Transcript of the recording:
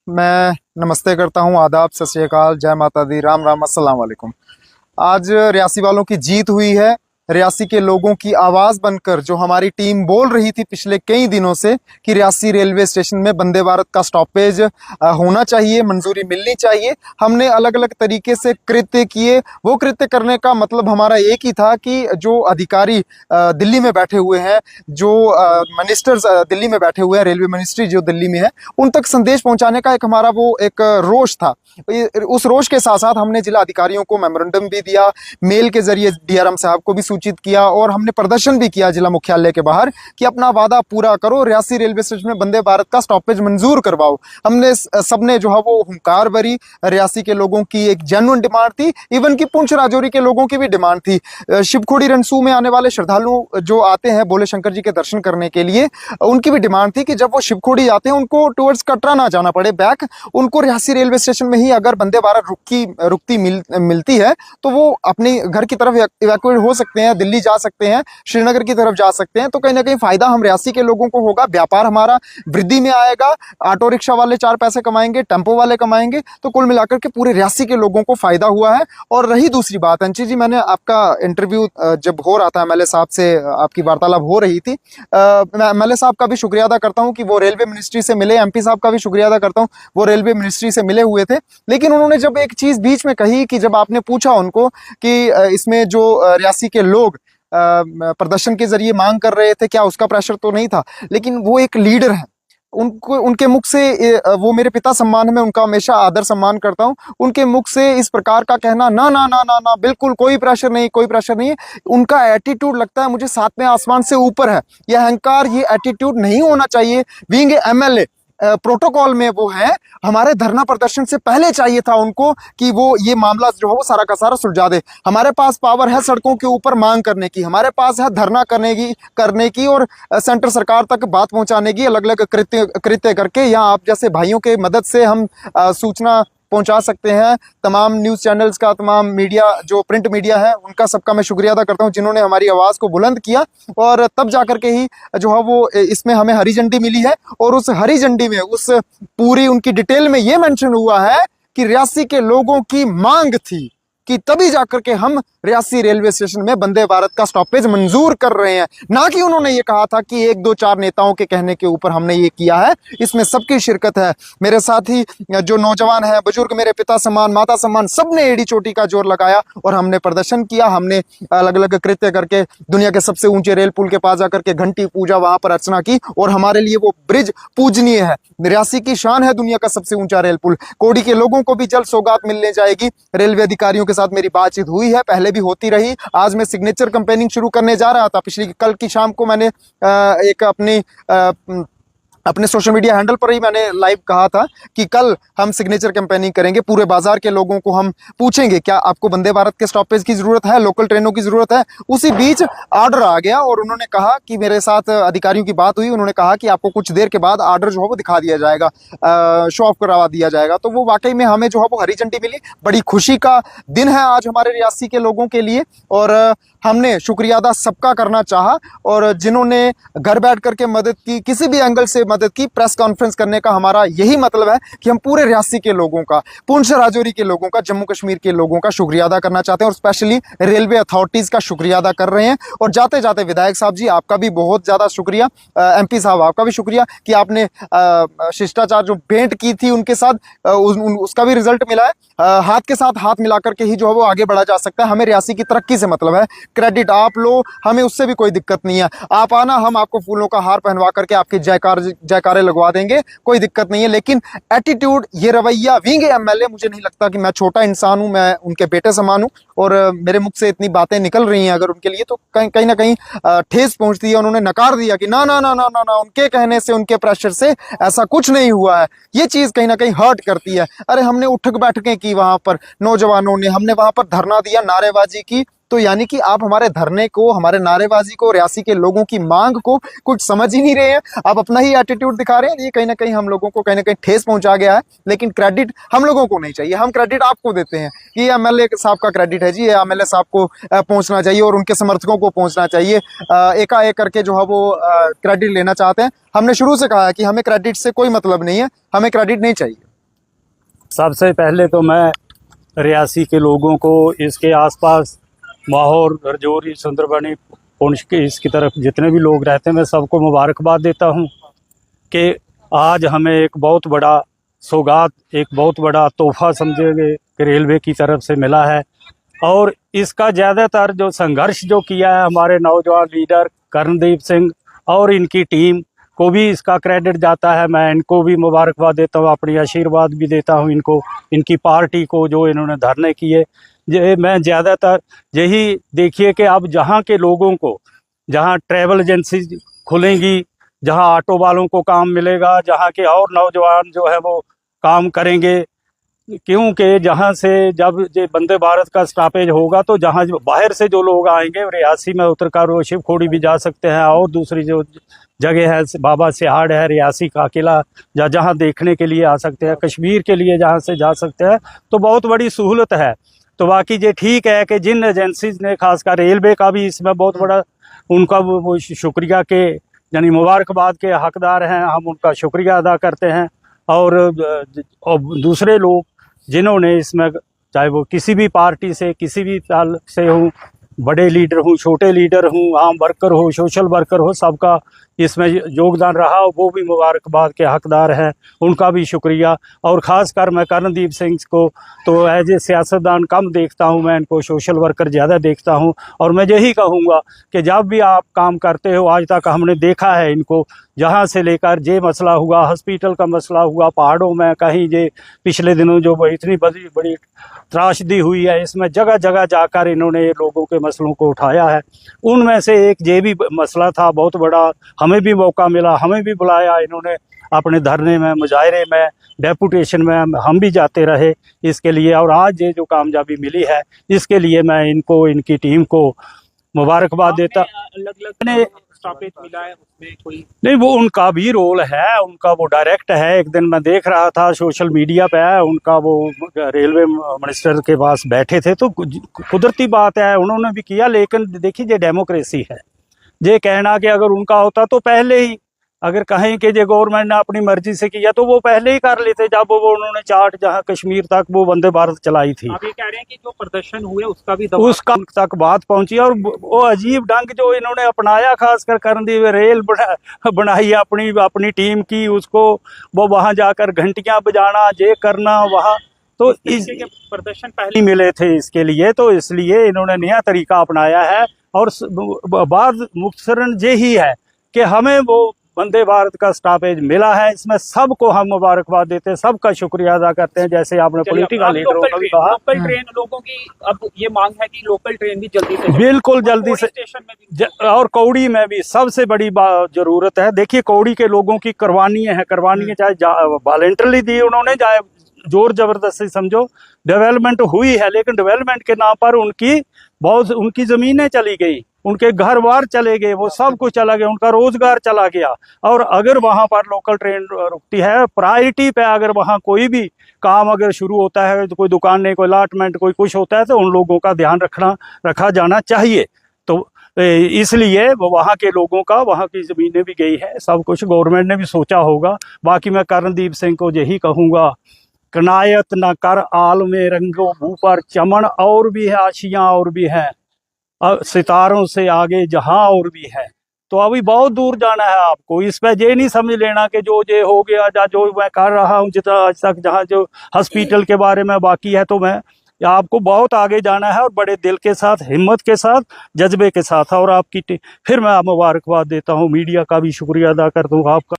मैं नमस्ते करता हूँ, आदाब, सत श्री अकाल, जय माता दी, राम राम, अस्सलाम वालेकुम। आज रियासी वालों की जीत हुई है। रियासी के लोगों की आवाज़ बनकर जो हमारी टीम बोल रही थी पिछले कई दिनों से कि रियासी रेलवे स्टेशन में वंदे भारत का स्टॉपेज होना चाहिए, मंजूरी मिलनी चाहिए, हमने अलग अलग तरीके से कृत्य किए। वो कृत्य करने का मतलब हमारा एक ही था कि जो अधिकारी दिल्ली में बैठे हुए हैं, जो मिनिस्टर्स दिल्ली में बैठे हुए हैं, रेलवे मिनिस्ट्री जो दिल्ली में है, उन तक संदेश पहुंचाने का एक हमारा वो एक रोष था। उस रोष के साथ साथ हमने जिला अधिकारियों को मेमोरेंडम भी दिया, मेल के जरिए डीआरएम साहब को भी सूचित किया और हमने प्रदर्शन भी किया जिला मुख्यालय के बाहर कि अपना वादा पूरा करो, रियासी रेलवे स्टेशन में वंदे भारत का स्टॉपेज मंजूर करवाओ। हमने सबने जो है वो हुंकार भरी। रियासी के लोगों की एक जेन्युइन डिमांड थी, इवन की पुंछ राजौरी के लोगों की भी डिमांड थी। शिवखोड़ी रनसू में आने वाले श्रद्धालु जो आते हैं भोले शंकर जी के दर्शन करने के लिए, उनकी भी डिमांड थी कि जब वो शिवखोड़ी आते हैं उनको टुवर्ड्स कटरा ना जाना पड़े बैक, उनको रियासी रेलवे स्टेशन में ही अगर वंदे भारत रुकती मिलती है तो वो अपने घर की तरफ इवैक्यूएट हो सकते हैं, दिल्ली जा सकते हैं, श्रीनगर की तरफ जा सकते हैं। तो कहीं ना कहीं फायदा हम रियासी के लोगों को होगा, व्यापार हमारा वृद्धि में आएगा, ऑटो रिक्शा वाले 4 पैसे कमाएंगे, टेम्पो वाले कमाएंगे, तो कुल मिलाकर के पूरे रियासी के लोगों को फायदा हुआ है। और रही दूसरी बात, अंशी जी, मैंने आपका इंटरव्यू जब हो रहा था, एमएलए साहब से आपकी वार्तालाप हो रही थी, मैं एमएलए साहब का भी शुक्रिया अदा करता हूं कि वो रेलवे मिनिस्ट्री से मिले, एमपी साहब का भी शुक्रिया अदा करता हूं, वो रेलवे मिनिस्ट्री से मिले हुए थे। लेकिन उन्होंने जब एक चीज बीच में कही कि जब आपने पूछा उनको कि इसमें जो रियासी के लोग प्रदर्शन के जरिए मांग कर रहे थे, क्या उसका प्रेशर तो नहीं था, लेकिन वो एक लीडर है, उनको उनके मुख से वो मेरे पिता सम्मान है, मैं उनका हमेशा आदर सम्मान करता हूं, उनके मुख से इस प्रकार का कहना, ना ना ना ना ना, बिल्कुल कोई प्रेशर नहीं, कोई प्रेशर नहीं है। उनका एटीट्यूड लगता है मुझे सातवें आसमान से ऊपर है। ये अहंकार, ये एटीट्यूड नहीं होना चाहिए। बीइंग एमएलए प्रोटोकॉल में वो है, हमारे धरना प्रदर्शन से पहले चाहिए था उनको कि वो ये मामला जो है वो सारा का सारा सुलझा दे। हमारे पास पावर है सड़कों के ऊपर मांग करने की, हमारे पास है धरना करने की और सेंटर सरकार तक बात पहुंचाने की, अलग अलग कृत्य करके यहाँ आप जैसे भाइयों के मदद से हम सूचना पहुंचा सकते हैं। तमाम न्यूज़ चैनल्स का, तमाम मीडिया जो प्रिंट मीडिया है, उनका सबका मैं शुक्रिया अदा करता हूं जिन्होंने हमारी आवाज़ को बुलंद किया और तब जाकर के ही जो है वो इसमें हमें हरी झंडी मिली है। और उस हरी झंडी में, उस पूरी उनकी डिटेल में ये मेंशन हुआ है कि रियासी के लोगों की मांग थी कि तभी जाकर के हम रियासी रेलवे स्टेशन में वंदे भारत का स्टॉपेज मंजूर कर रहे हैं, ना कि उन्होंने ये कहा था कि 1 2 4 नेताओं के कहने के ऊपर हमने ये किया है। इसमें सबकी शिरकत है, मेरे साथी जो नौजवान हैं, बुजुर्ग, मेरे पिता सम्मान, माता सम्मान, सबने एड़ी चोटी का जोर लगाया और हमने प्रदर्शन किया। हमने अलग अलग कृत्य करके दुनिया के सबसे ऊंचे रेल पुल के पास जाकर के घंटी पूजा, वहां पर अर्चना की और हमारे लिए वो ब्रिज पूजनीय है। रियासी की शान है दुनिया का सबसे ऊंचा रेल पुल। कोड़ी के लोगों को भी जल्द सौगात मिलने जाएगी। रेलवे अधिकारियों के साथ मेरी बातचीत हुई है, पहले भी होती रही। आज मैं सिग्नेचर कैंपेनिंग शुरू करने जा रहा था। कल की शाम को मैंने एक अपने सोशल मीडिया हैंडल पर ही मैंने लाइव कहा था कि कल हम सिग्नेचर कैंपेनिंग करेंगे, पूरे बाजार के लोगों को हम पूछेंगे क्या आपको वंदे भारत के स्टॉपेज की जरूरत है, लोकल ट्रेनों की जरूरत है। उसी बीच ऑर्डर आ गया और उन्होंने कहा कि मेरे साथ अधिकारियों की बात हुई, उन्होंने कहा कि आपको कुछ देर के बाद ऑर्डर जो है वो दिखा दिया जाएगा, शो ऑफ करवा दिया जाएगा। तो वो वाकई में हमें जो है वो हरी झंडी मिली। बड़ी खुशी का दिन है आज हमारे रियासी के लोगों के लिए और हमने शुक्रिया अदा सबका करना चाहा और जिन्होंने घर बैठ करके मदद की, किसी भी एंगल से मदद की, प्रेस कॉन्फ्रेंस करने का हमारा यही मतलब है कि हम पूरे रियासी के लोगों का, पुंछ राजौरी के लोगों का, जम्मू कश्मीर के लोगों का शुक्रिया अदा करना चाहते हैं और स्पेशली रेलवे अथॉरिटीज का शुक्रिया अदा कर रहे हैं। और जाते जाते विधायक साहब जी आपका भी बहुत ज़्यादा शुक्रिया, एमपी साहब आपका भी शुक्रिया कि आपने शिष्टाचार जो भेंट की थी उनके साथ, उसका भी रिजल्ट मिला है। हाथ के साथ हाथ मिलाकर के ही जो है वो आगे बढ़ा जा सकता है। हमें रियासी की तरक्की से मतलब है, क्रेडिट आप लो, हमें उससे भी कोई दिक्कत नहीं है। आप आना, हम आपको फूलों का हार पहनवा करके आपके जयकारे लगवा देंगे, कोई दिक्कत नहीं है। लेकिन एटीट्यूड, ये रवैया, विंग एमएलए, मुझे नहीं लगता कि मैं छोटा इंसान हूं, मैं उनके बेटे समान हूं और मेरे मुख से इतनी बातें निकल रही हैं अगर उनके लिए, तो कहीं ना कहीं ठेस पहुंचती है। उन्होंने नकार दिया कि ना ना ना ना ना ना, उनके कहने से, उनके प्रेशर से ऐसा कुछ नहीं हुआ है। ये चीज कहीं ना कहीं हर्ट करती है। अरे हमने उठक बैठकें की वहां पर, नौजवानों ने, हमने वहां पर धरना दिया, नारेबाजी की, तो यानी कि आप हमारे धरने को, हमारे नारेबाजी को, रियासी के लोगों की मांग को कुछ समझ ही नहीं रहे हैं। आप अपना ही एटीट्यूड दिखा रहे हैं। ये कहीं ना कहीं हम लोगों को कहीं ना कहीं ठेस पहुंचा गया है। लेकिन क्रेडिट हम लोगों को नहीं चाहिए, हम क्रेडिट आपको देते हैं कि ये एमएलए साहब का क्रेडिट है जी, ये एमएलए साहब को पहुंचना चाहिए और उनके समर्थकों को पहुंचना चाहिए। एकाएक करके जो है वो क्रेडिट लेना चाहते हैं। हमने शुरू से कहा है कि हमें क्रेडिट से कोई मतलब नहीं है, हमें क्रेडिट नहीं चाहिए। सबसे पहले तो मैं रियासी के लोगों को, इसके आसपास माहौर, रजौरी, सुंदरबनी, पुंछ के इसकी तरफ जितने भी लोग रहते हैं, मैं सबको मुबारकबाद देता हूं कि आज हमें एक बहुत बड़ा सौगात, एक बहुत बड़ा तोहफा समझेंगे कि रेलवे की तरफ से मिला है। और इसका ज़्यादातर जो संघर्ष जो किया है हमारे नौजवान लीडर कर्णदीप सिंह और इनकी टीम को भी इसका क्रेडिट जाता है। मैं इनको भी मुबारकबाद देता हूँ, अपनी आशीर्वाद भी देता हूँ इनको, इनकी पार्टी को जो इन्होंने धरने किए। ये मैं ज़्यादातर यही देखिए कि अब जहाँ के लोगों को, जहाँ ट्रैवल एजेंसी खुलेंगी, जहाँ ऑटो वालों को काम मिलेगा, जहाँ के और नौजवान जो है वो काम करेंगे, क्योंकि जहाँ से जब ये वंदे भारत का स्टॉपेज होगा तो जहाँ बाहर से जो लोग आएंगे रियासी में उतरकर वो शिवखोड़ी भी जा सकते हैं, और दूसरी जो जगह है बाबा सिहाड़ है, रियासी का किला, जहाँ देखने के लिए आ सकते हैं, कश्मीर के लिए जहाँ से जा सकते हैं, तो बहुत बड़ी सहूलत है। तो बाकी ये ठीक है कि जिन एजेंसीज ने, खासकर रेलवे का भी इसमें बहुत बड़ा उनका वो शुक्रिया के, यानी मुबारकबाद के हकदार हैं, हम उनका शुक्रिया अदा करते हैं। और दूसरे लोग जिन्होंने इसमें, चाहे वो किसी भी पार्टी से, किसी भी ताल से हों, बड़े लीडर हों, छोटे लीडर हों, आम वर्कर हो, सोशल वर्कर हो, सबका इसमें योगदान रहा, वो भी मुबारकबाद के हकदार हैं, उनका भी शुक्रिया। और ख़ासकर मैं कर्णदीप सिंह को तो एज ए सियासतदान कम देखता हूं, मैं इनको सोशल वर्कर ज़्यादा देखता हूं। और मैं यही कहूंगा कि जब भी आप काम करते हो, आज तक हमने देखा है इनको, जहां से लेकर ये मसला हुआ, हॉस्पिटल का मसला हुआ, पहाड़ों में कहीं ये पिछले दिनों जो इतनी बड़ी त्रासदी हुई है, इसमें जगह जगह जाकर इन्होंने लोगों के मसलों को उठाया है। उनमें से एक ये भी मसला था बहुत बड़ा, हमें भी मौका मिला, हमें भी बुलाया इन्होंने अपने धरने में, मुजाहरे में, डेपुटेशन में, हम भी जाते रहे इसके लिए। और आज ये जो कामयाबी मिली है, इसके लिए मैं इनको, इनकी टीम को मुबारकबाद देता। अलग-अलग स्टॉपेज मिला है, उसमें कोई नहीं, वो उनका भी रोल है, उनका वो डायरेक्ट है। एक दिन मैं देख रहा था सोशल मीडिया पे है उनका, वो रेलवे मिनिस्टर के पास बैठे थे, तो कुदरती बात है उन्होंने भी किया। लेकिन देखिए, ये डेमोक्रेसी है, ये कहना कि अगर उनका होता तो पहले ही, अगर कहें कि ये गवर्नमेंट ने अपनी मर्जी से किया तो वो पहले ही कर लेते, जब वो उन्होंने चार्ट जहां कश्मीर तक वो वंदे भारत चलाई थी। आप ये कह रहे हैं कि जो प्रदर्शन हुए उसका भी उसका तक बात पहुंची। और वो अजीब ढंग जो इन्होंने अपनाया, खासकर कर्णदीप, रेल बनाई अपनी टीम की, उसको वो वहां जाकर घंटियां बजाना, ये करना वहां, तो इस प्रदर्शन पहले मिले थे इसके लिए, तो इसलिए इन्होंने नया तरीका अपनाया है। और बात मुख्तसरन यही है कि हमें वो वंदे भारत का स्टॉपेज मिला है, इसमें सबको हम मुबारकबाद देते हैं, सबका शुक्रिया अदा करते हैं। जैसे आपने पॉलिटिकल लीडरों का भी कहा, लोकल ट्रेन लोगों की अब ये मांग है कि लोकल ट्रेन भी जल्दी से, बिल्कुल जल्दी से, स्टेशन में भी, और कौड़ी में भी सबसे बड़ी जरूरत है। देखिए, कौड़ी के लोगों की करवानी है, चाहे वॉलेंटरली दी उन्होंने, चाहे जोर जबरदस्ती समझो, डेवलपमेंट हुई है, लेकिन डेवलपमेंट के नाम पर उनकी जमीनें चली गई, उनके घर बार चले गए, वो सब कुछ चला गया, उनका रोजगार चला गया। और अगर वहां पर लोकल ट्रेन रुकती है, प्रायोरिटी पे अगर वहां कोई भी काम अगर शुरू होता है, तो कोई दुकान नहीं, कोई अलॉटमेंट, कोई कुछ होता है, तो उन लोगों का ध्यान रखा जाना चाहिए। तो इसलिए वो वहाँ के लोगों का, वहाँ की ज़मीनें भी गई है, सब कुछ गवर्नमेंट ने भी सोचा होगा। बाकी मैं कर्णदीप सिंह को यही कहूँगा, कनायत न कर आल में रंगो भू पर चमन, और भी है आशियाँ और भी हैं, सितारों से आगे जहां और भी है। तो अभी बहुत दूर जाना है आपको, इस पे ये नहीं समझ लेना कि जो ये हो गया, या जो मैं कर रहा हूँ जितना आज तक, जहाँ जो हॉस्पिटल के बारे में बाकी है, तो मैं, आपको बहुत आगे जाना है, और बड़े दिल के साथ, हिम्मत के साथ, जज्बे के साथ। और आपकी फिर मैं मुबारकबाद देता हूँ, मीडिया का भी शुक्रिया अदा करता हूँ आपका।